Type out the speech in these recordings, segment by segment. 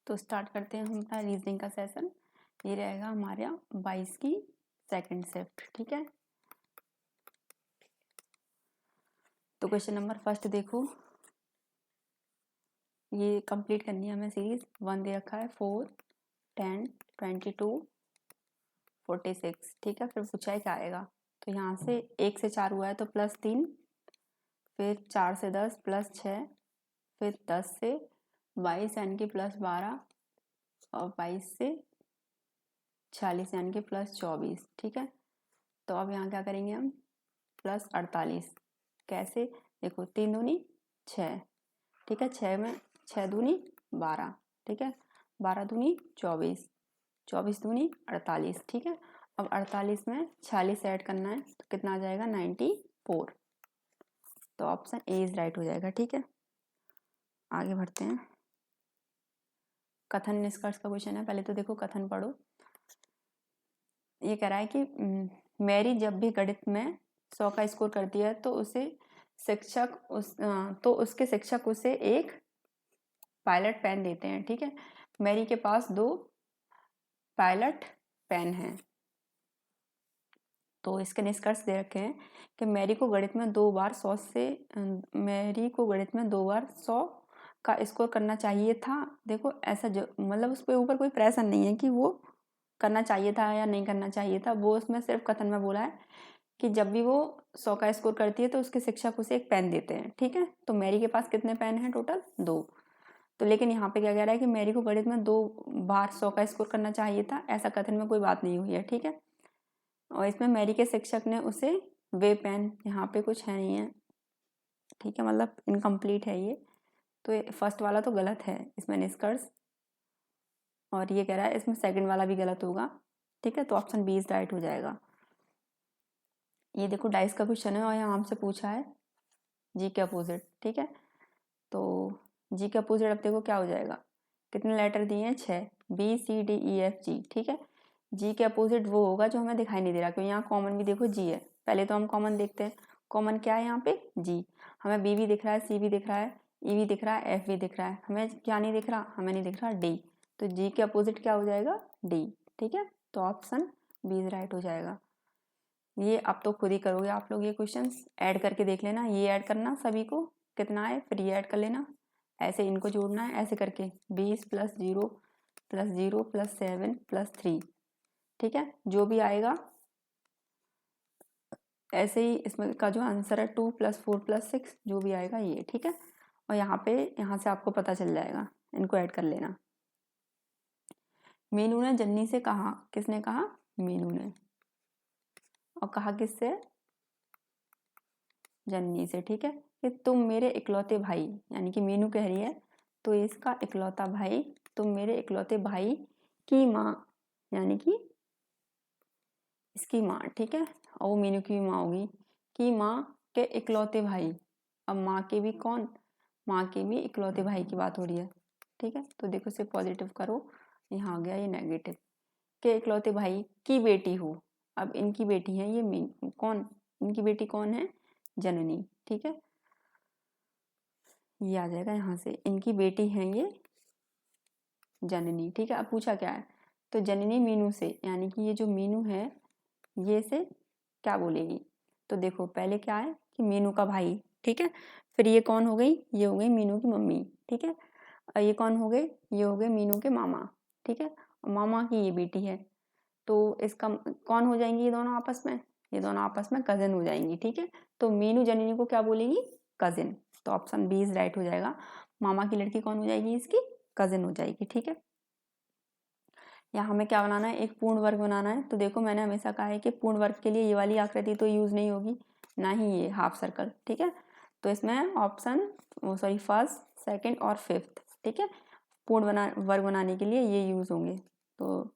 तो स्टार्ट करते हैं हम अपना रीजनिंग का सेशन। ये रहेगा हमारा 22 की सेकंड शिफ्ट। ठीक है, तो क्वेश्चन नंबर फर्स्ट देखो, ये कंप्लीट करनी है हमें सीरीज। 1 दे रखा है 4, 10, 22, 46। ठीक है, फिर पूछा है क्या आएगा। तो यहाँ से 1 से 4 हुआ है तो +3, फिर 4 से 10 +6, फिर 10 से 22 यानी कि +12, और 22 से 46 यानी कि +24। ठीक है, तो अब यहाँ क्या करेंगे हम, +48। कैसे, देखो 3 दूनी 6। ठीक है, 6 में 6 दूनी 12। ठीक है, 12 दूनी 24, 24 दूनी 48। ठीक है, अब 48 में 46 ऐड करना है तो कितना आ जाएगा, 94। तो ऑप्शन ए इज राइट हो जाएगा। ठीक है, आगे बढ़ते हैं। कथन निष्कर्ष का क्वेश्चन है, पहले तो देखो कथन पढ़ो। ये कह रहा है कि मैरी जब भी गणित में 100 का स्कोर करती है तो उसके शिक्षक उसे एक पायलट पेन देते हैं। ठीक है, मैरी के पास 2 पायलट पेन हैं। तो इसके निष्कर्ष दे रखे हैं कि मैरी को गणित में 2 बार 100 का स्कोर करना चाहिए था। देखो ऐसा जो मतलब उस पर ऊपर कोई प्रेशर नहीं है कि वो करना चाहिए था या नहीं करना चाहिए था, वो उसमें सिर्फ कथन में बोला है कि जब भी वो 100 का स्कोर करती है तो उसके शिक्षक उसे एक पेन देते हैं। ठीक है, तो मैरी के पास कितने पेन हैं, टोटल 2। तो लेकिन यहाँ पे क्या कह रहा है कि मैरी को गणित में 2 बार 100 का स्कोर करना चाहिए था, ऐसा कथन में कोई बात नहीं हुई है। ठीक है, और इसमें मैरी के शिक्षक ने उसे वे पेन, यहाँ पे कुछ है नहीं है। ठीक है, मतलब इनकम्प्लीट है ये, तो ये फर्स्ट वाला तो गलत है इसमें निष्कर्ष, और ये कह रहा है इसमें सेकंड वाला भी गलत होगा। ठीक है, तो ऑप्शन बी इज राइट हो जाएगा। ये देखो डाइस का क्वेश्चन है और यहाँ हमसे पूछा है जी के अपोजिट। ठीक है, तो जी के अपोजिट अब देखो क्या हो जाएगा, कितने लेटर दिए हैं, 6, BCDEFG। ठीक है, जी के अपोजिट वो होगा जो हमें दिखाई नहीं दे रहा, क्योंकि यहाँ कॉमन भी देखो जी है। पहले तो हम कॉमन देखते हैं, कॉमन क्या है यहाँ पे, जी। हमें बी भी दिख रहा है, सी भी दिख रहा है, ई भी दिख रहा है, एफ भी दिख रहा है, हमें क्या नहीं दिख रहा, हमें नहीं दिख रहा डी। तो जी के अपोजिट क्या हो जाएगा, डी। ठीक है, तो ऑप्शन बी इज राइट हो जाएगा। ये अब तो खुद ही करोगे आप लोग, ये क्वेश्चंस ऐड करके देख लेना, ये ऐड करना सभी को कितना है, फिर ये ऐड कर लेना, ऐसे इनको जोड़ना है, ऐसे करके 20 + 0 + 0 + 7 + 3। ठीक है, जो भी आएगा ऐसे ही इसमें का जो आंसर है 2 + 4 + 6 जो भी आएगा ये। ठीक है, और यहाँ से आपको पता चल जाएगा, इनको ऐड कर लेना। मीनू ने जन्नी से कहा, किसने कहा, मीनू ने, और कहा किससे, जन्नी से। ठीक है, कि तुम मेरे इकलौते भाई, यानी कि मीनू कह रही है तो इसका इकलौता भाई, तुम मेरे इकलौते भाई की माँ, यानी कि इसकी माँ। ठीक है, और वो मीनू की माँ होगी, की माँ के इकलौते भाई। अब माँ के भी कौन, माँ के भी इकलौते भाई की बात हो रही है। ठीक है, तो देखो इसे पॉजिटिव करो, यहाँ आ गया ये नेगेटिव, के इकलौते भाई की बेटी हो। अब इनकी बेटी है ये मीनू, कौन, इनकी बेटी कौन है, जननी। ठीक है, ये आ जाएगा यहाँ से, इनकी बेटी है ये जननी। ठीक है, अब पूछा क्या है, तो जननी मीनू से, यानी कि ये जो मीनू है ये से क्या बोलेगी। तो देखो पहले क्या है कि मीनू का भाई। ठीक है, फिर ये कौन हो गई, ये हो गई मीनू की मम्मी। ठीक है, और ये कौन हो गए, ये हो गए मीनू के मामा। ठीक है, और मामा की ये बेटी है, तो इसका कौन हो जाएंगी ये दोनों आपस में, ये दोनों आपस में कजिन हो जाएंगी। ठीक है, तो मीनू जननी को क्या बोलेगी, कजिन। तो ऑप्शन बी इज राइट हो जाएगा, मामा की लड़की कौन हो जाएगी, इसकी कजिन हो जाएगी। ठीक है, यहाँ हमें क्या बनाना है, एक पूर्ण वर्ग बनाना है। तो देखो मैंने हमेशा कहा है कि पूर्ण वर्ग के लिए ये वाली आकृति तो यूज नहीं होगी, ना ही ये हाफ सर्कल। ठीक है, तो इसमें ऑप्शन फर्स्ट, सेकंड और फिफ्थ। ठीक है, पूर्ण वर्ग बनाने के लिए ये यूज होंगे, तो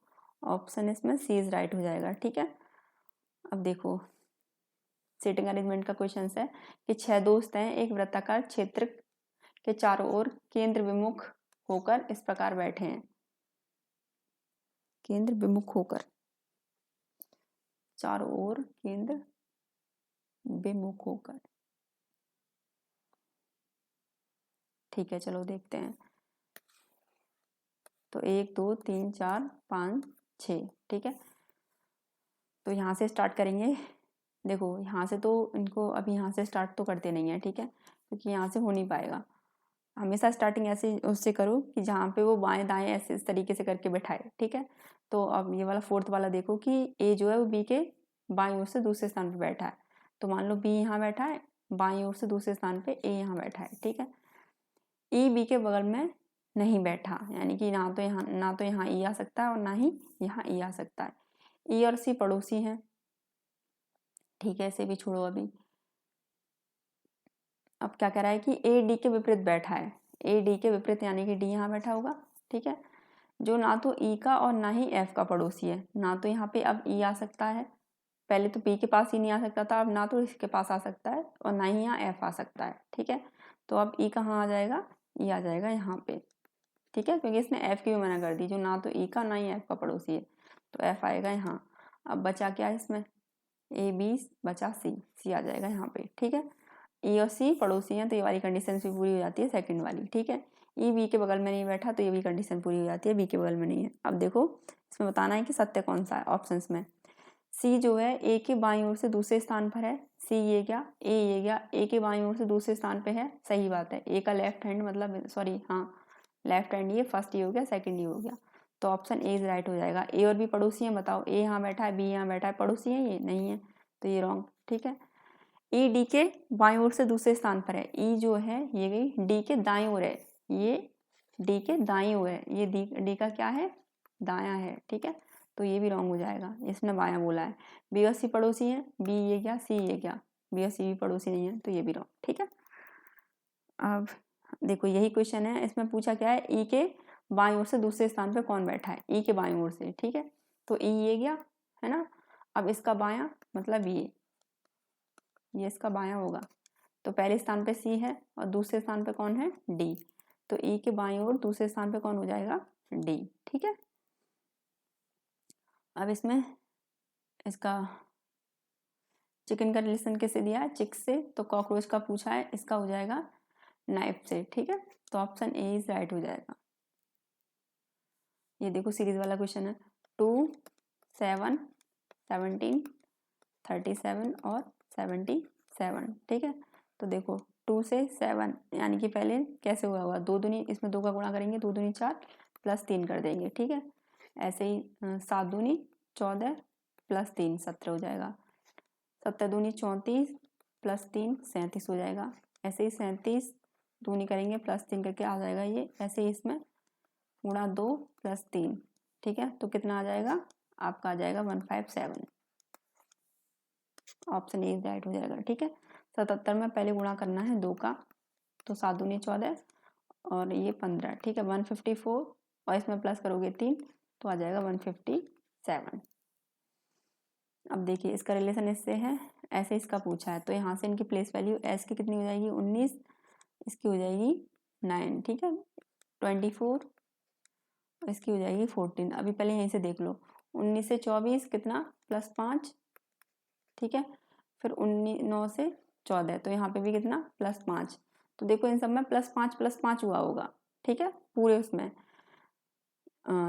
ऑप्शन इसमें सी इज राइट हो जाएगा। ठीक है, अब देखो सीटिंग अरेंजमेंट का क्वेश्चन है कि 6 दोस्त हैं एक वृत्ताकार क्षेत्र के चारों ओर केंद्र विमुख होकर इस प्रकार बैठे हैं, केंद्र विमुख होकर, चारों ओर केंद्र विमुख होकर। ठीक है, चलो देखते हैं। तो 1 2 3 4 5 6, ठीक है। तो यहाँ से स्टार्ट करेंगे। देखो यहाँ से तो इनको अभी यहाँ से स्टार्ट तो करते नहीं है, ठीक है, क्योंकि यहाँ से हो नहीं पाएगा। हमेशा स्टार्टिंग ऐसे उससे करो कि जहाँ पे वो बाएं दाएं ऐसे इस तरीके से करके बैठाए, ठीक है। तो अब ये वाला फोर्थ वाला देखो कि ए जो है वो बी के बाईं ओर से दूसरे स्थान पे बैठा है। तो मान लो बी यहाँ बैठा है, बाईं ओर से दूसरे स्थान पे ए यहाँ बैठा है, ठीक है। ई बी के बगल में नहीं बैठा, यानी कि ना तो यहाँ ई आ सकता है और ना ही यहाँ ई आ सकता है। ई और सी पड़ोसी हैं, ठीक है, इसे भी छोड़ो अभी। अब क्या कह रहा है कि ए डी के विपरीत बैठा है। ए डी के विपरीत यानी कि डी यहाँ बैठा होगा, ठीक है, जो ना तो ई का और ना ही एफ का पड़ोसी है। ना तो यहाँ पे अब ई आ सकता है, पहले तो पी के पास ही नहीं आ सकता था, अब ना तो इसके पास आ सकता है और ना ही यहाँ एफ आ सकता है, ठीक है। तो अब ई कहाँ आ जाएगा, ई आ जाएगा यहाँ पे, ठीक है, क्योंकि इसने एफ की भी मना कर दी, जो ना तो ई का ना ही एफ का पड़ोसी है, तो एफ आएगा यहाँ। अब बचा क्या है इसमें, ए बी बचा सी, सी आ जाएगा यहाँ पे, ठीक है। ई और सी पड़ोसी हैं तो ये वाली कंडीशन भी पूरी हो जाती है, सेकंड वाली, ठीक है। ई बी के बगल में नहीं बैठा तो ये भी कंडीशन पूरी हो जाती है, बी के बगल में नहीं है। अब देखो इसमें बताना है कि सत्य कौन सा है ऑप्शंस में। सी जो है ए के बाईं ओर से दूसरे स्थान पर है, सी ये गया, ए ये गया, ए के बाईं ओर से दूसरे स्थान पे है, सही बात है। ए का लेफ्ट हैंड मतलब सॉरी हाँ लेफ्ट हैंड, ये फर्स्ट ये हो गया, सेकंड ये हो गया, तो ऑप्शन ए इज राइट हो जाएगा। ए और बी पड़ोसी हैं, बताओ ए यहाँ बैठा है, बी यहाँ बैठा है, पड़ोसी है ये नहीं है, तो ये रॉन्ग, ठीक है। ई डी के बाईं ओर से दूसरे स्थान पर है, ई जो है ये गई डी के दाईं ओर है, ये डी के दाईं ओर है, ये डी का क्या है, दायां है, ठीक है, तो ये भी रॉन्ग हो जाएगा, इसने बायां बोला है। बी और सी पड़ोसी है, बी ये क्या सी ये क्या, बी और सी भी पड़ोसी नहीं है, तो ये भी रॉन्ग, ठीक है। अब देखो यही क्वेश्चन है, इसमें पूछा क्या है, ई के बाईं ओर से दूसरे स्थान पे कौन बैठा है, ई के बाईं ओर से, ठीक है, तो ई ये गया है ना। अब इसका बायां मतलब ये इसका बायां होगा, तो पहले स्थान पे सी है और दूसरे स्थान पे कौन है, डी, तो ई के बाईं ओर दूसरे स्थान पे कौन हो जाएगा, डी, ठीक है। अब इसमें इसका चिकन का रिलेशन कैसे दिया है, चिक से, तो कॉकरोच का पूछा है, इसका हो जाएगा नाइफ से, ठीक है, तो ऑप्शन ए इज राइट हो जाएगा। ये देखो सीरीज वाला क्वेश्चन है, 2 7 17 37 और 77, ठीक है। तो देखो 2 से 7 यानी कि पहले कैसे हुआ होगा, दो दूनी, इसमें 2 का गुणा करेंगे, 2 दूनी 4 प्लस 3 कर देंगे, ठीक है। ऐसे ही 7 दूनी 14 प्लस 3 17 हो जाएगा, 7 दूनी 34 प्लस 3 37 हो जाएगा। ऐसे ही 37 दूनी करेंगे प्लस 3 करके आ जाएगा ये, ऐसे ही इसमें गुणा 2 प्लस 3, ठीक है, तो कितना आ जाएगा आपका, आ जाएगा 157, ऑप्शन ए राइट हो जाएगा, ठीक है। 77 में पहले गुणा करना है 2 का, तो 7 दूनी 14 और ये 15, ठीक है, 154 और इसमें प्लस करोगे 3 तो आ जाएगा 157। अब देखिए इसका रिलेशन इससे है, ऐसे इसका पूछा है, तो यहाँ से इनकी प्लेस वैल्यू एस की कितनी हो जाएगी 19, इसकी हो जाएगी 9, ठीक है, 24 इसकी हो जाएगी 14। अभी पहले यहीं से देख लो, 19 से 24 कितना प्लस 5, ठीक है, फिर 9 से 14, तो यहाँ पे भी कितना प्लस 5, तो देखो इन सब में प्लस 5 हुआ होगा, ठीक है, पूरे उसमें।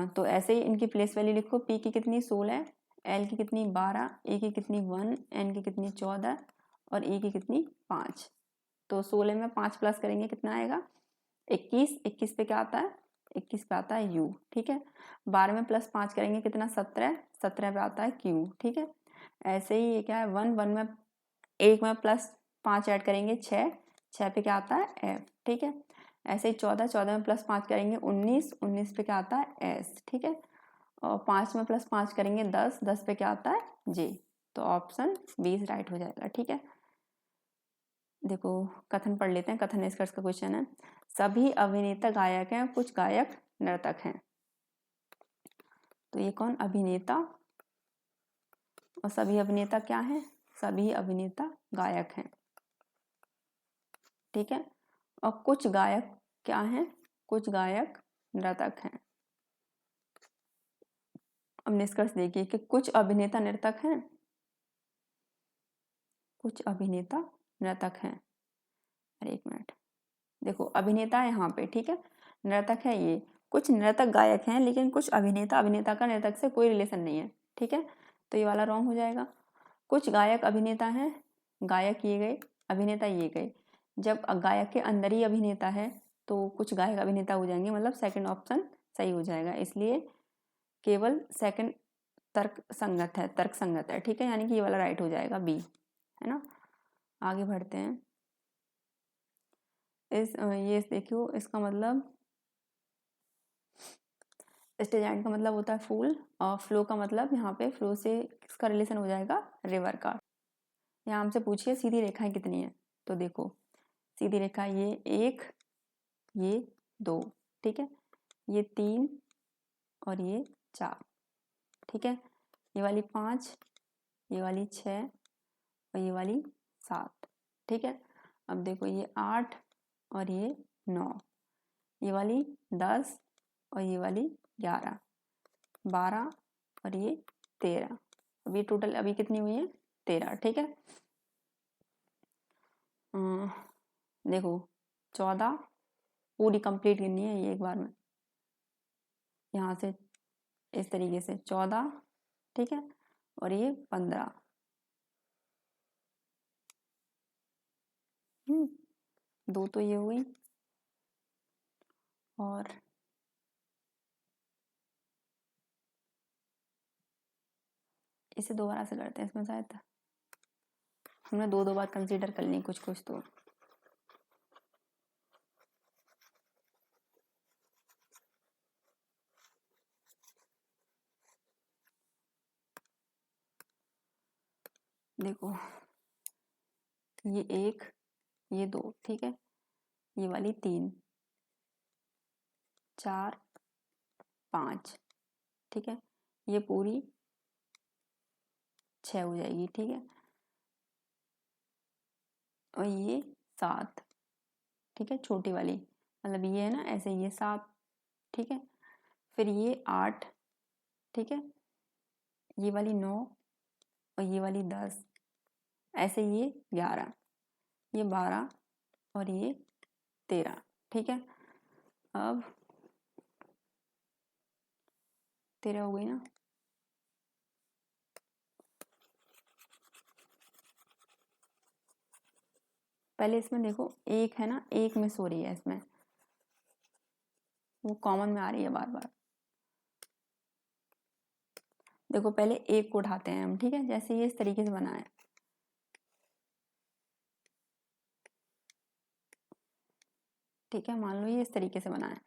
तो ऐसे ही इनकी प्लेस वैल्यू लिखो, पी की कितनी 16, एल की कितनी 12, ए की कितनी 1, एन की कितनी 14 और ई की कितनी 5। तो 16 में 5 प्लस करेंगे कितना आएगा 21, 21 पे क्या आता है 21 पे आता है यू, ठीक है। 12 में प्लस 5 करेंगे कितना 17, 17 पे आता है क्यू, ठीक है। ऐसे ही ये क्या है 1 में 1 में प्लस 5 ऐड करेंगे 6, 6 पे क्या आता है एफ, ठीक है। ऐसे ही 14, 14 में प्लस 5 करेंगे 19, 19 पे क्या आता है एस, ठीक है। और 5 में प्लस 5 करेंगे 10, 10 पे क्या आता है जे, तो ऑप्शन बी राइट हो जाएगा, ठीक है। देखो कथन पढ़ लेते हैं, कथन निष्कर्ष का क्वेश्चन है, सभी अभिनेता गायक हैं, कुछ गायक नर्तक हैं। तो ये कौन अभिनेता, और सभी अभिनेता क्या हैं, सभी अभिनेता गायक हैं, ठीक है। और कुछ गायक क्या हैं, कुछ गायक नर्तक हैं। अब निष्कर्ष देखिए कि कुछ अभिनेता नर्तक हैं, कुछ अभिनेता नर्तक हैं। अरे एक मिनट, देखो अभिनेता है यहाँ पे, ठीक है, नर्तक है ये, कुछ नर्तक गायक हैं लेकिन कुछ अभिनेता का नर्तक से कोई रिलेशन नहीं है, ठीक है, तो ये वाला रॉन्ग हो जाएगा। कुछ गायक अभिनेता हैं, गायक ये गए, अभिनेता ये गए। जब गायक के अंदर ही अभिनेता है तो कुछ गायक अभिनेता हो जाएंगे, मतलब सेकंड ऑप्शन सही हो जाएगा। इसलिए केवल सेकंड तर्क संगत है, ठीक है, यानी कि ये वाला राइट हो जाएगा, बी, है ना। आगे बढ़ते हैं। ये देखियो, इसका मतलब स्टेजेंट का मतलब होता है फूल, और फ्लो का मतलब यहाँ पे फ्लो से किसका रिलेशन हो जाएगा, रिवर का। यहाँ हमसे पूछिए सीधी रेखाएं कितनी है, तो देखो सीधी रेखा ये 1, ये 2, ठीक है, ये 3 और ये 4, ठीक है, ये वाली 5, ये वाली 6 और ये वाली 7, ठीक है। अब देखो ये 8 और ये 9, ये वाली 10 और ये वाली 11, 12 और ये 13। अभी टोटल अभी कितनी हुई है, 13, ठीक है। देखो 14 पूरी कंप्लीट करनी है ये एक बार में, यहाँ से इस तरीके से 14, ठीक है, और ये 15, 2 तो ये हुई, और इसे दोबारा से करते हैं, इसमें शायद हमने दो बार कंसीडर कर ली कुछ तो। देखो ये 1, ये 2, ठीक है, ये वाली 3, 4, 5, ठीक है, ये पूरी 6 हो जाएगी, ठीक है, और ये 7, ठीक है, छोटी वाली, मतलब ये है ना ऐसे, ये 7, ठीक है, फिर ये 8, ठीक है, ये वाली 9 और ये वाली 10, ऐसे ये 11, ये 12 और ये 13, ठीक है। अब 13 हो गई ना। पहले इसमें देखो एक है ना, एक मिस हो रही है इसमें, वो कॉमन में आ रही है बार बार। देखो पहले एक को उठाते हैं हम, ठीक है, जैसे ये इस तरीके से बना है, ठीक है, मान लो ये इस तरीके से बना है,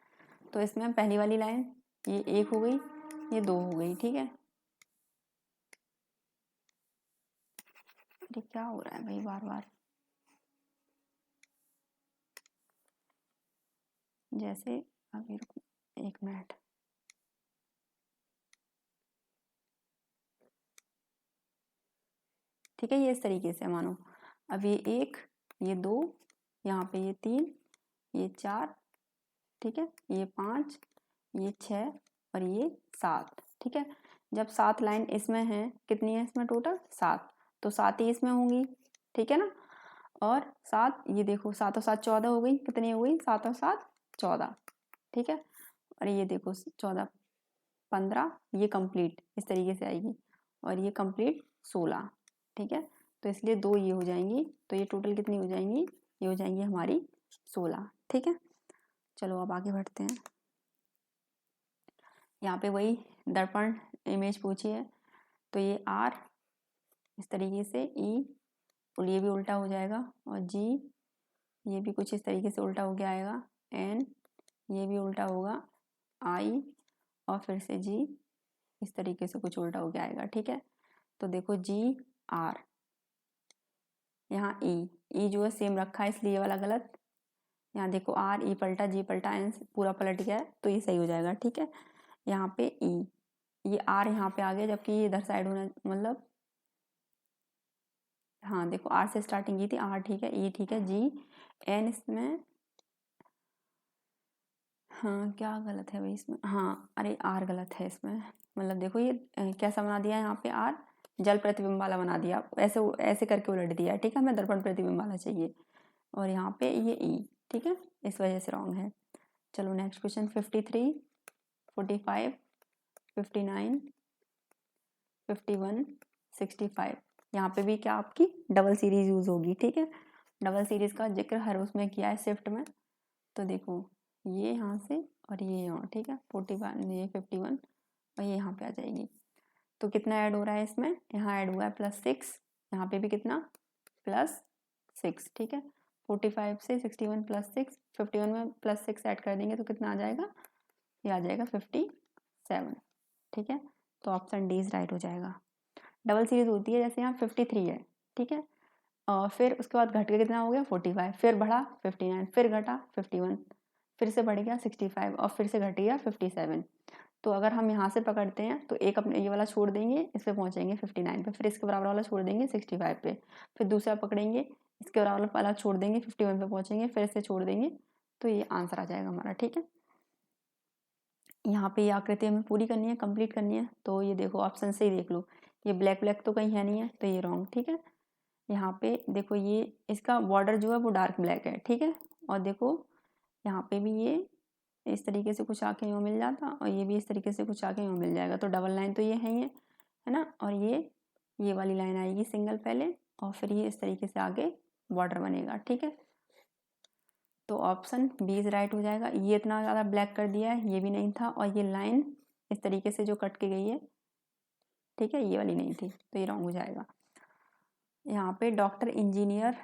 तो इसमें पहली वाली लाइन ये 1 हो गई, ये 2 हो गई, ठीक है। अरे क्या हो रहा है भाई बार बार, जैसे अभी रुको 1 मिनट, ठीक है, ये इस तरीके से मानो, अब ये 1, ये 2, यहाँ पे ये 3, ये 4, ठीक है, ये 5, ये 6 और ये 7, ठीक है। जब 7 लाइन इसमें है, कितनी है इसमें टोटल 7, तो 7 ही इसमें होंगी, ठीक है ना। और 7, ये देखो 7 और 7 14 हो गई, कितनी हो गई, 7 और 7 14, ठीक है। और ये देखो 14 15, ये कंप्लीट इस तरीके से आएगी, और ये कंप्लीट 16, ठीक है। तो इसलिए 2 ये हो जाएंगी, तो ये टोटल कितनी हो जाएंगी, ये हो जाएंगी हमारी 16, ठीक है। चलो अब आगे बढ़ते हैं। यहाँ पे वही दर्पण इमेज पूछी है, तो ये R इस तरीके से, E और ये भी उल्टा हो जाएगा, और G ये भी कुछ इस तरीके से उल्टा हो गया आएगा, N ये भी उल्टा होगा, I और फिर से G इस तरीके से कुछ उल्टा हो गया आएगा, ठीक है। तो देखो G R, यहाँ E जो है सेम रखा है इसलिए ये वाला गलत, यहाँ देखो R E पलटा, G पलटा, N पूरा पलट गया है, तो ये सही हो जाएगा, ठीक है। यहाँ पे E, ये R यहाँ पे आ गया, जबकि ये इधर साइड होना, मतलब हाँ देखो R से स्टार्टिंग की थी, R ठीक है, E ठीक है, G N इसमें, हाँ क्या गलत है भाई इसमें, हाँ अरे R गलत है इसमें, मतलब देखो ये कैसा बना दिया यहाँ पे R जल प्रतिबिंब वाला बना दिया, ऐसे ऐसे करके उलट दिया, ठीक है, हमें दर्पण प्रतिबिंब वाला चाहिए, और यहाँ पे ये E, ठीक है, इस वजह से रॉन्ग है। चलो नेक्स्ट क्वेश्चन 53। 45, 59, 51, 65। यहाँ पे भी क्या आपकी डबल सीरीज यूज़ होगी, ठीक है। डबल सीरीज का जिक्र हर उसमें किया है शिफ्ट में। तो देखो ये यहाँ से और ये यहाँ, ठीक है। 41, ये 51 और ये यहाँ पे आ जाएगी। तो कितना ऐड हो रहा है इसमें, यहाँ ऐड हुआ है +6, यहाँ पे भी कितना +6, ठीक है। 45 से 61 +6, 51 में +6 ऐड कर देंगे तो कितना आ जाएगा, ये आ जाएगा 57, ठीक है। तो ऑप्शन डी इज राइट हो जाएगा। डबल सीरीज होती है, जैसे यहाँ 53 है, ठीक है। और फिर उसके बाद घट के कितना हो गया 45, फिर बढ़ा 59, फिर घटा 51, फिर से बढ़ गया 65 और फिर से घट गया 57। तो अगर हम यहाँ से पकड़ते हैं तो एक अपने ये वाला छोड़ देंगे, इस पे पहुँचेंगे 59 पे, फिर इसके बराबर वाला छोड़ देंगे 65 पे, फिर दूसरा पकड़ेंगे, इसके बराबर वाला छोड़ देंगे 51 पे पहुँचेंगे, फिर इसे छोड़ देंगे। तो ये आंसर आ जाएगा हमारा, ठीक है। यहाँ पे ये आकृति हमें पूरी करनी है, कंप्लीट करनी है। तो ये देखो ऑप्शन से ही देख लो, ये ब्लैक ब्लैक तो कहीं है नहीं है, तो ये रॉन्ग, ठीक है। यहाँ पे देखो ये इसका बॉर्डर जो है वो डार्क ब्लैक है, ठीक है। और देखो यहाँ पे भी ये इस तरीके से कुछ आके यूँ मिल जाता और ये भी इस तरीके से कुछ आके यूँ मिल जाएगा। तो डबल लाइन तो ये है ना। और ये वाली लाइन आएगी सिंगल पहले और फिर ये इस तरीके से आगे बॉर्डर बनेगा, ठीक है। तो ऑप्शन बी इज राइट हो जाएगा। ये इतना ज़्यादा ब्लैक कर दिया है, ये भी नहीं था, और ये लाइन इस तरीके से जो कट के गई है, ठीक है, ये वाली नहीं थी, तो ये रॉन्ग हो जाएगा। यहाँ पे डॉक्टर, इंजीनियर,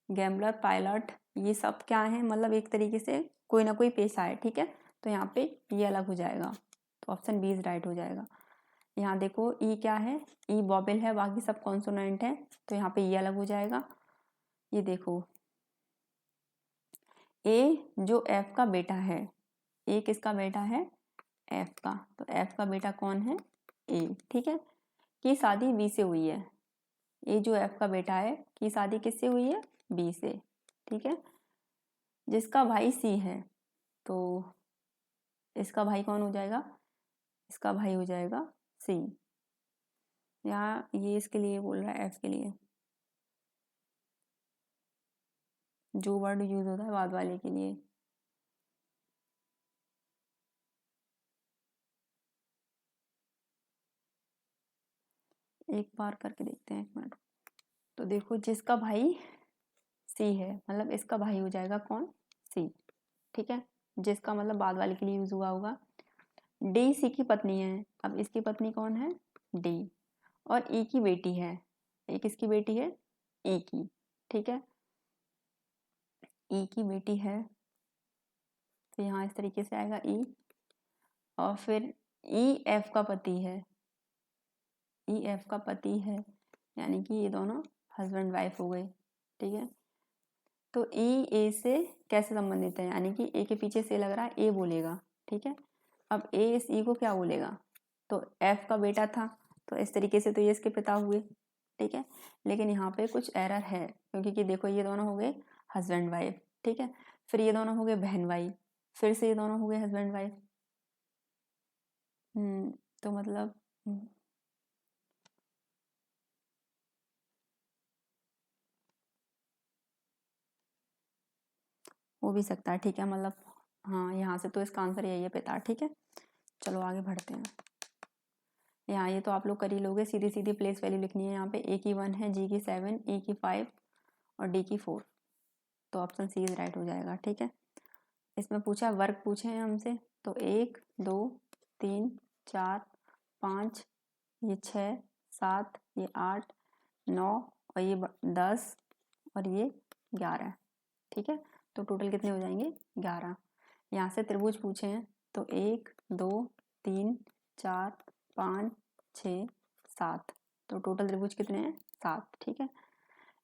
गैम्बलर, पायलट, ये सब क्या है, मतलब एक तरीके से कोई ना कोई पेशा है, ठीक है। तो यहाँ पे ये अलग हो जाएगा, तो ऑप्शन बी इज राइट हो जाएगा। यहाँ देखो ई क्या है, ई वॉवेल है, बाकी सब कॉन्सोनेंट है, तो यहाँ पे ये अलग हो जाएगा। ये देखो ए जो एफ का बेटा है, ए किसका बेटा है, एफ का, तो एफ का बेटा कौन है, ए, ठीक है। की शादी बी से हुई है, ए जो एफ का बेटा है की शादी किससे हुई है, बी से, ठीक है। जिसका भाई सी है, तो इसका भाई कौन हो जाएगा, इसका भाई हो जाएगा सी। यहाँ ये इसके लिए बोल रहा है, एफ के लिए जो वर्ड यूज होता है बाद वाले के लिए। एक बार करके देखते हैं, एक मिनट। तो देखो जिसका भाई सी है, मतलब इसका भाई हो जाएगा कौन, सी, ठीक है। जिसका मतलब बाद वाले के लिए यूज हुआ होगा। डी सी की पत्नी है, अब इसकी पत्नी कौन है, डी, और ई की बेटी है, ए किसकी बेटी है, ई की, ठीक है। ई की बेटी है, तो यहाँ इस तरीके से आएगा ई, और फिर ई एफ का पति है, ई एफ का पति है, यानी कि ये दोनों हस्बैंड वाइफ हो गए, ठीक है। तो ई ए से कैसे संबंधित है, यानी कि ए के पीछे से लग रहा है, ए बोलेगा, ठीक है। अब ए इस ई को क्या बोलेगा, तो एफ का बेटा था, तो इस तरीके से तो ये इसके पिता हुए, ठीक है। लेकिन यहाँ पे कुछ एरर है, क्योंकि कि देखो ये दोनों हो गए हस्बैंड वाइफ, ठीक है। फिर ये दोनों हो गए बहन भाई, फिर से ये दोनों हो गए हस्बैंड वाइफ। तो मतलब हो भी सकता है, ठीक है, मतलब हाँ यहाँ से तो इसका आंसर यही है, पिता, ठीक है। चलो आगे बढ़ते हैं। यहाँ ये तो आप लोग कर ही लोगे, सीधी सीधी प्लेस वैल्यू लिखनी है। यहाँ पे ए की 1 है, जी की 7, ई की 5 और डी की 4, तो ऑप्शन सी इज राइट हो जाएगा, ठीक है। इसमें पूछा वर्क पूछे हैं हमसे, तो 1 2 3 4 5, ये 6 7, ये 8 9 और ये 10 और ये 11, ठीक है। तो टोटल कितने हो जाएंगे, 11। यहाँ से त्रिभुज पूछे हैं, तो 1 2 3 4 5 6 7, तो टोटल त्रिभुज कितने हैं, 7, ठीक है।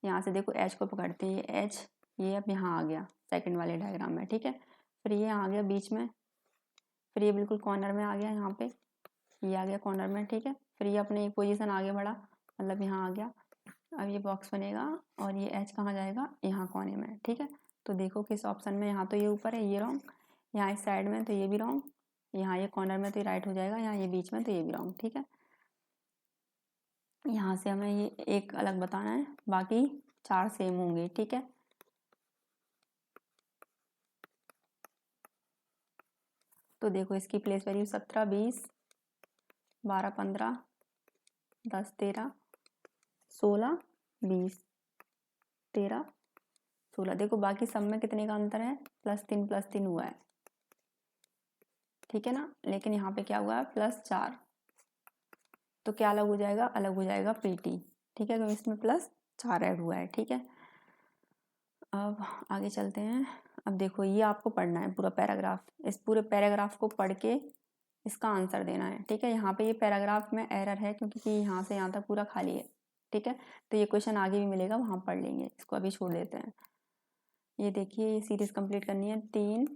यहाँ से देखो एच को पकड़ते हैं, ये एच ये अब यहाँ आ गया सेकंड वाले डायग्राम में, ठीक है। फिर ये आ गया बीच में, फिर ये बिल्कुल कॉर्नर में आ गया, यहाँ पे ये आ गया कॉर्नर में, ठीक है। फिर ये अपने एक पोजीशन आगे बढ़ा, मतलब यहाँ आ गया। अब ये बॉक्स बनेगा और ये एच कहाँ जाएगा, यहाँ कोने में, ठीक है। तो देखो किस ऑप्शन में, यहाँ तो ये ऊपर है, ये रॉन्ग, यहाँ इस साइड में तो ये भी रॉन्ग, यहाँ ये कॉर्नर में तो ये राइट हो जाएगा, यहाँ ये बीच में तो ये भी रॉन्ग, ठीक है। यहाँ से हमें ये एक अलग बताना है, बाकी 4 सेम होंगे, ठीक है। तो देखो इसकी प्लेस वैल्यू 17, 20, 12, 15, 10, 13, 16, 20, 13, 16। देखो बाकी सब में कितने का अंतर है, +3 हुआ है, ठीक है ना। लेकिन यहाँ पे क्या हुआ है, +4। तो क्या अलग हो जाएगा, अलग हो जाएगा PT, ठीक है, क्योंकि इसमें +4 ऐड हुआ है, ठीक है। अब आगे चलते हैं। अब देखो ये आपको पढ़ना है पूरा पैराग्राफ, इस पूरे पैराग्राफ को पढ़ के इसका आंसर देना है, ठीक है। यहाँ पे ये पैराग्राफ में एरर है क्योंकि यहाँ से यहाँ तक पूरा खाली है, ठीक है। तो ये क्वेश्चन आगे भी मिलेगा, वहाँ पढ़ लेंगे, इसको अभी छोड़ देते हैं। ये देखिए ये सीरीज कंप्लीट करनी है, 3,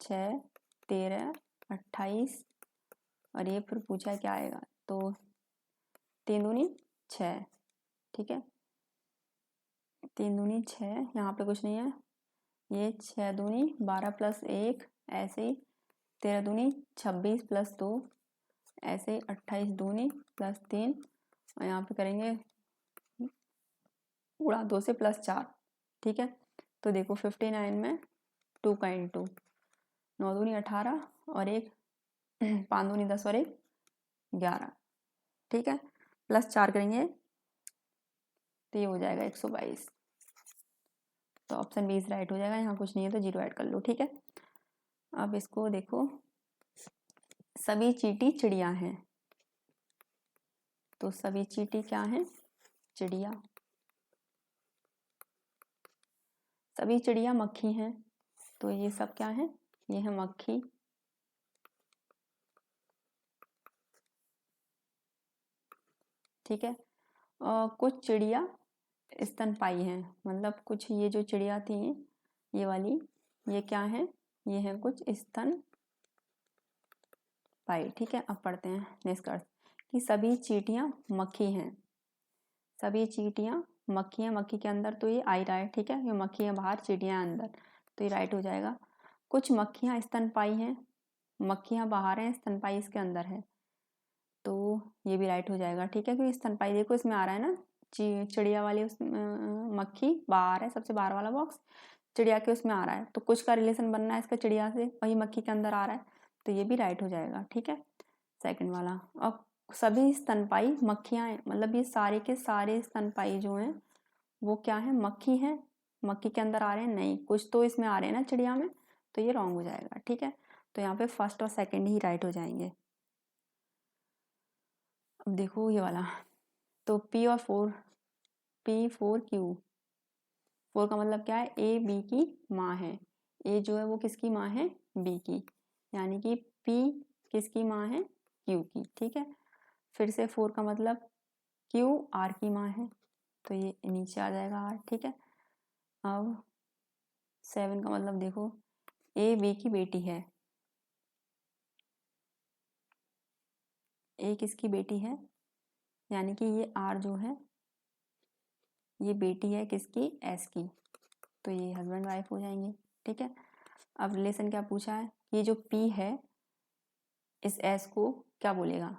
6, 13, 28, और ये फिर पूछा है क्या आएगा, तो 3 दूनी 6, ठीक है, 3 दूनी 6, यहाँ पे कुछ नहीं है, ये 6 दूनी 12 + 1, ऐसे ही 13 दूनी 26 + 2, ऐसे ही 28 दूनी +3, और यहाँ पे करेंगे उड़ा 2 से +4, ठीक है। तो देखो 59 में 2 का इंटू, 9 दूनी 18 और 1 5 दूनी 10 और 1 11, ठीक है, +4 करेंगे तो ये हो जाएगा 122। तो ऑप्शन 20 राइट हो जाएगा, यहाँ कुछ नहीं है तो 0 ऐड कर लो, ठीक है। अब इसको देखो, सभी चींटी चिड़िया हैं, तो सभी चींटी क्या हैं, चिड़िया। सभी चिड़िया मक्खी हैं, तो ये सब क्या है, ये है मक्खी। ठीक है, कुछ चिड़िया स्तनपायी हैं, मतलब कुछ ये जो चिड़िया थी ये वाली, ये क्या है, ये है कुछ स्तनपायी, ठीक है। अब पढ़ते हैं निष्कर्ष कि सभी चींटियां मक्खी हैं, सभी चींटियां मक्खी हैं, मक्खी के अंदर तो ये आई रहा है, ठीक है, ये मक्खी है बाहर, चींटियां अंदर, तो ये राइट हो जाएगा। कुछ मक्खियां स्तनपायी हैं, मक्खियां बाहर हैं, स्तनपायी इसके अंदर है, तो ये भी राइट हो जाएगा, ठीक है। क्योंकि स्तनपायी देखो इसमें आ रहा है ना, चिड़िया वाली उस मक्खी बाहर है, सबसे बाहर वाला बॉक्स चिड़िया के उसमें आ रहा है, तो कुछ का रिलेशन बनना है इसका चिड़िया से, वही मक्खी के अंदर आ रहा है, तो ये भी राइट हो जाएगा, ठीक है, सेकंड वाला। अब सभी स्तनपायी मक्खियां हैं, मतलब ये सारे के सारे स्तनपायी जो हैं वो क्या है, मक्खी हैं, मक्खी के अंदर आ रहे हैं, नहीं कुछ तो इसमें आ रहे हैं ना चिड़िया में, तो ये रॉन्ग हो जाएगा, ठीक है। तो यहाँ पे फर्स्ट और सेकंड ही राइट हो जाएंगे। अब देखो ये वाला, तो P और 4, P4Q, 4 का मतलब क्या है, A B की माँ है, A जो है वो किसकी माँ है, B की, यानी कि P किसकी माँ है, Q की, ठीक है। फिर से 4 का मतलब Q R की माँ है, तो ये नीचे आ जाएगा R, ठीक है। अब 7 का मतलब देखो A B की बेटी है, A किसकी बेटी है, यानी कि ये R जो है ये बेटी है किसकी, S की, तो ये हस्बैंड वाइफ हो जाएंगे, ठीक है। अब रिलेशन क्या पूछा है, ये जो P है इस S को क्या बोलेगा,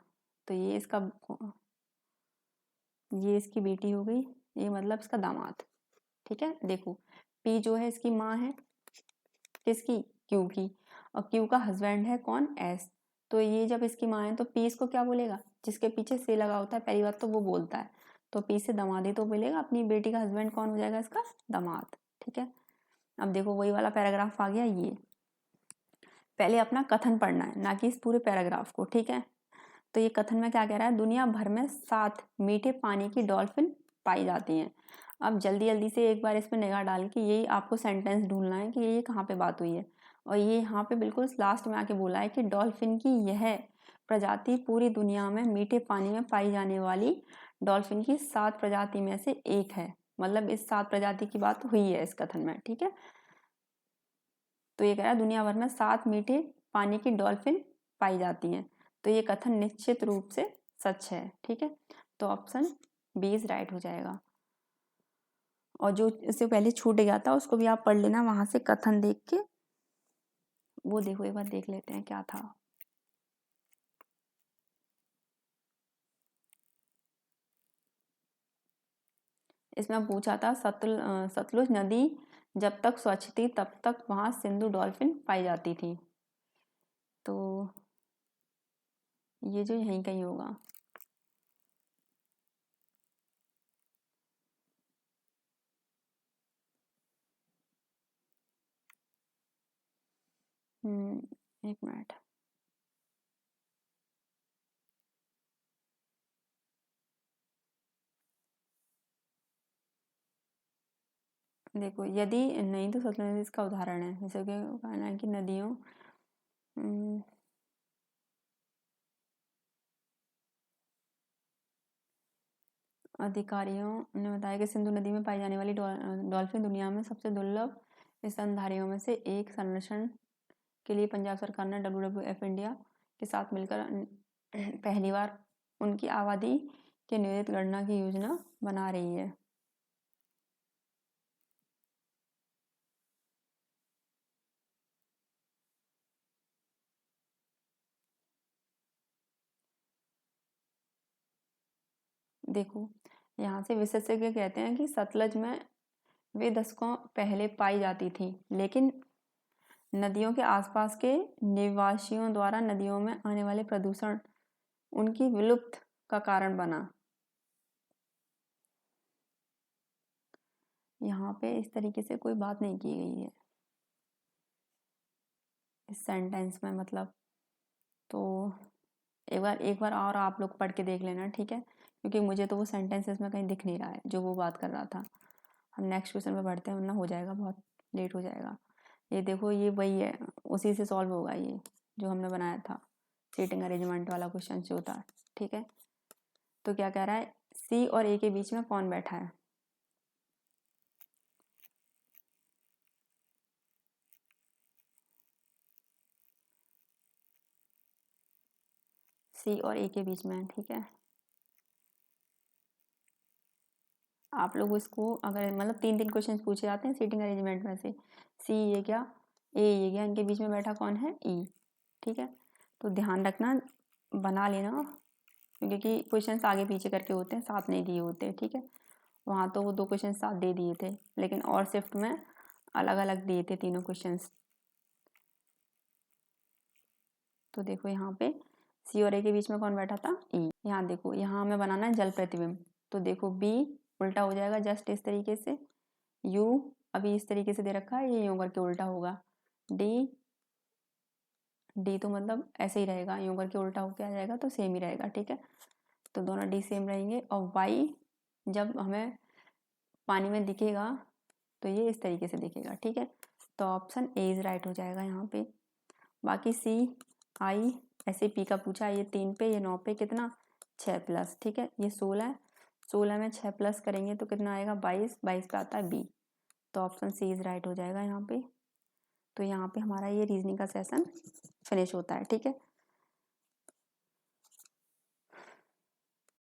तो ये इसका, ये इसकी बेटी हो गई, ये मतलब इसका दामाद, ठीक है। देखो P जो है इसकी माँ है किसकी, Q की, और Q का हस्बैंड है कौन, S, तो ये जब इसकी माँ है तो P इसको क्या बोलेगा, जिसके पीछे से लगा होता है पहली बात तो वो बोलता है, तो P से दामाद ही तो बोलेगा, अपनी बेटी का हस्बैंड कौन हो जाएगा, इसका दामाद, ठीक है। अब देखो वही वाला पैराग्राफ आ गया, ये पहले अपना कथन पढ़ना है ना कि इस पूरे पैराग्राफ को, ठीक है। तो ये कथन में क्या कह रहा है, दुनिया भर में 7 मीठे पानी की डॉल्फिन पाई जाती हैं। अब जल्दी जल्दी से एक बार इसमें निगाह डाल के यही आपको सेंटेंस ढूंढना है कि ये कहाँ पे बात हुई है, और ये यहाँ पे बिल्कुल लास्ट में आके बोला है कि डॉल्फिन की यह प्रजाति पूरी दुनिया में मीठे पानी में पाई जाने वाली डॉल्फिन की 7 प्रजाति में से एक है, मतलब इस 7 प्रजाति की बात हुई है इस कथन में, ठीक है। तो ये कह रहा है दुनिया भर में 7 मीठे पानी की डॉल्फिन पाई जाती हैं, तो ये कथन निश्चित रूप से सच है, ठीक है। तो ऑप्शन 20 राइट हो जाएगा। और जो इससे पहले छूट गया था उसको भी आप पढ़ लेना वहां से कथन देख के, वो देखो एक बार देख लेते हैं क्या था। इसमें पूछा था सतलुज नदी जब तक स्वच्छ थी तब तक वहां सिंधु डॉल्फिन पाई जाती थी। तो ये जो यहीं कहीं होगा। एक मिनट। देखो यदि नहीं तो सतलुज नदी इसका उदाहरण है, जैसे कि कहना है कि नदियों अधिकारियों ने बताया कि सिंधु नदी में पाई जाने वाली डॉल्फिन दुनिया में सबसे दुर्लभ स्तनधारियों में से एक। संरक्षण के लिए पंजाब सरकार ने WWF इंडिया के साथ मिलकर पहली बार उनकी आबादी के नियमित गणना की योजना बना रही है। देखो यहाँ से विशेषज्ञ कहते हैं कि सतलज में वे दशकों पहले पाई जाती थी, लेकिन नदियों के आसपास के निवासियों द्वारा नदियों में आने वाले प्रदूषण उनकी विलुप्त का कारण बना। यहाँ पे इस तरीके से कोई बात नहीं की गई है इस सेंटेंस में, मतलब तो एक बार और आप लोग पढ़ के देख लेना, ठीक है, क्योंकि मुझे तो वो सेंटेंस इसमें कहीं दिख नहीं रहा है जो वो बात कर रहा था। हम नेक्स्ट क्वेश्चन पे बढ़ते हैं, वरना हो जाएगा, बहुत लेट हो जाएगा। ये देखो ये वही है, उसी से सॉल्व होगा ये जो हमने बनाया था, सीटिंग अरेंजमेंट वाला क्वेश्चन जो था, ठीक है। तो क्या कह रहा है, सी और ए के बीच में कौन बैठा है? सी और ए के बीच में, ठीक है। आप लोग इसको अगर मतलब 3 क्वेश्चन पूछे जाते हैं सीटिंग अरेंजमेंट में से, सी ये क्या, ए ये क्या, इनके बीच में बैठा कौन है? ई, ठीक है। तो ध्यान रखना, बना लेना, क्योंकि क्वेश्चन आगे पीछे करके होते हैं, साथ नहीं दिए होते, ठीक है। वहाँ तो वो 2 क्वेश्चन साथ दे दिए थे, लेकिन और शिफ्ट में अलग अलग दिए थे तीनों क्वेश्चन। तो देखो यहाँ पे सी और ए के बीच में कौन बैठा था? ई। यहाँ देखो, यहाँ हमें बनाना है जल प्रतिबिंब, तो देखो बी उल्टा हो जाएगा जस्ट इस तरीके से, यू अभी इस तरीके से दे रखा है, ये यूं करके उल्टा होगा, डी डी तो मतलब ऐसे ही रहेगा, यूं करके उल्टा होके आ जाएगा तो सेम ही रहेगा, ठीक है। तो दोनों डी सेम रहेंगे, और वाई जब हमें पानी में दिखेगा तो ये इस तरीके से दिखेगा, ठीक है। तो ऑप्शन ए इज राइट हो जाएगा यहाँ पे। बाकी सी आई ऐसे पी का पूछा, ये 3 पे, ये 9 पे, कितना 6 प्लस, ठीक है। ये 16 16 में 6 प्लस करेंगे तो कितना आएगा? 22 22 पे आता है बी, तो ऑप्शन सी इज राइट हो जाएगा यहाँ पे। तो यहाँ पे हमारा ये रीजनिंग का सेशन फिनिश होता है, ठीक है।